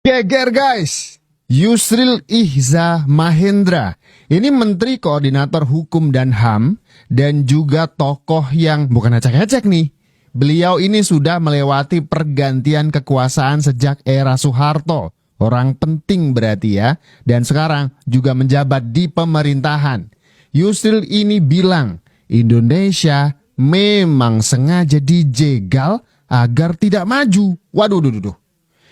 Geger guys, Yusril Ihza Mahendra. Ini Menteri Koordinator Hukum dan HAM dan juga tokoh yang bukan acak-acak nih. Beliau ini sudah melewati pergantian kekuasaan sejak era Soeharto. Orang penting berarti ya. Dan sekarang juga menjabat di pemerintahan. Yusril ini bilang Indonesia memang sengaja dijegal agar tidak maju. Waduh.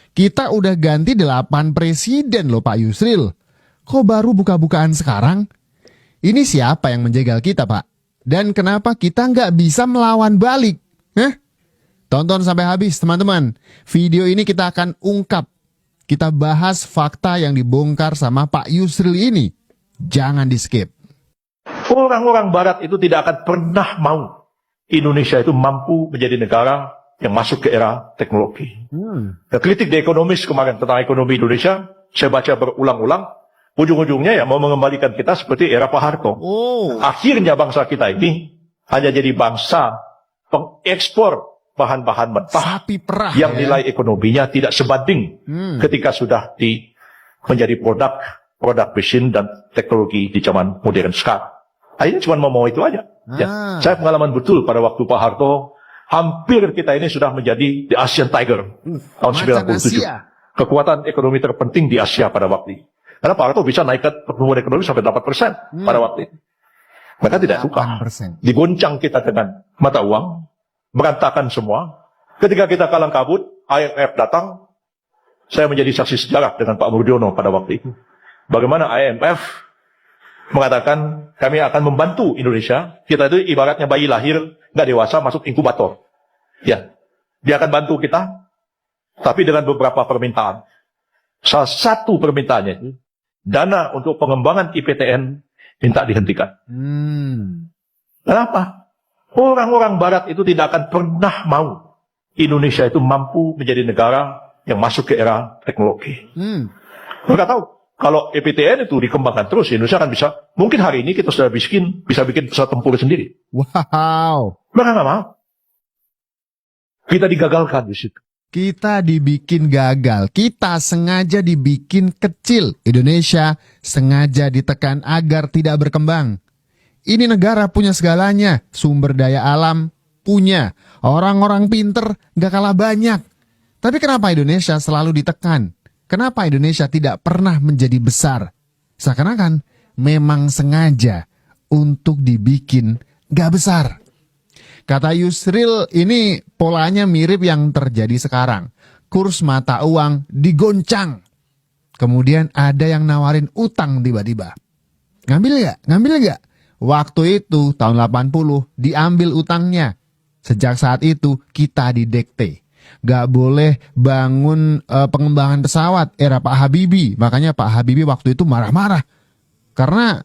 Kita udah ganti 8 presiden loh Pak Yusril. Kok baru buka-bukaan sekarang? Ini siapa yang menjegal kita Pak? Dan kenapa kita nggak bisa melawan balik? Tonton sampai habis teman-teman. Video ini kita akan ungkap. Kita bahas fakta yang dibongkar sama Pak Yusril ini. Jangan di skip. Orang-orang barat itu tidak akan pernah mau Indonesia itu mampu menjadi negara yang masuk ke era teknologi. Kritik The Economist kemarin tentang ekonomi Indonesia, saya baca berulang-ulang, ujung-ujungnya ya mau mengembalikan kita seperti era Pak Harto. Akhirnya bangsa kita ini hanya jadi bangsa pengekspor bahan-bahan mentah Sapi perah yang ya. nilai ekonominya tidak sebanding ketika sudah menjadi produk mesin dan teknologi di zaman modern sekarang. Akhirnya cuma mau itu aja. Ya. Saya pengalaman betul pada waktu Pak Harto, hampir kita ini sudah menjadi the Asian Tiger tahun 97. Kekuatan ekonomi terpenting di Asia pada waktu itu. Karena Pak Harto bisa naikkan pertumbuhan ekonomi sampai 8% pada waktu itu. Mereka tidak suka. Digoncang kita dengan mata uang, berantakan semua. Ketika kita kalang kabut, IMF datang, saya menjadi saksi sejarah dengan Pak Murdiono pada waktu itu. Bagaimana IMF mengatakan kami akan membantu Indonesia. Kita itu ibaratnya bayi lahir nggak dewasa masuk inkubator. Ya, dia akan bantu kita, tapi dengan beberapa permintaan. Salah satu permintaannya itu dana untuk pengembangan IPTN minta dihentikan. Kenapa? Orang-orang Barat itu tidak akan pernah mau Indonesia itu mampu menjadi negara yang masuk ke era teknologi. Mereka tahu. Kalau IPTN itu dikembangkan terus, Indonesia akan bisa, mungkin hari ini kita sudah bisa bikin pesawat tempur sendiri. Wow. Mereka nggak mau. Kita digagalkan di situ. Kita dibikin gagal. Kita sengaja dibikin kecil. Indonesia sengaja ditekan agar tidak berkembang. Ini negara punya segalanya. Sumber daya alam punya. Orang-orang pinter gak kalah banyak. Tapi kenapa Indonesia selalu ditekan? Kenapa Indonesia tidak pernah menjadi besar? Seakan-akan memang sengaja untuk dibikin gak besar. Kata Yusril ini polanya mirip yang terjadi sekarang. Kurs mata uang digoncang. Kemudian ada yang nawarin utang tiba-tiba. Ngambil gak? Waktu itu tahun 80 diambil utangnya. Sejak saat itu kita didekte. Gak boleh bangun pengembangan pesawat era Pak Habibie. Makanya Pak Habibie waktu itu marah-marah. Karena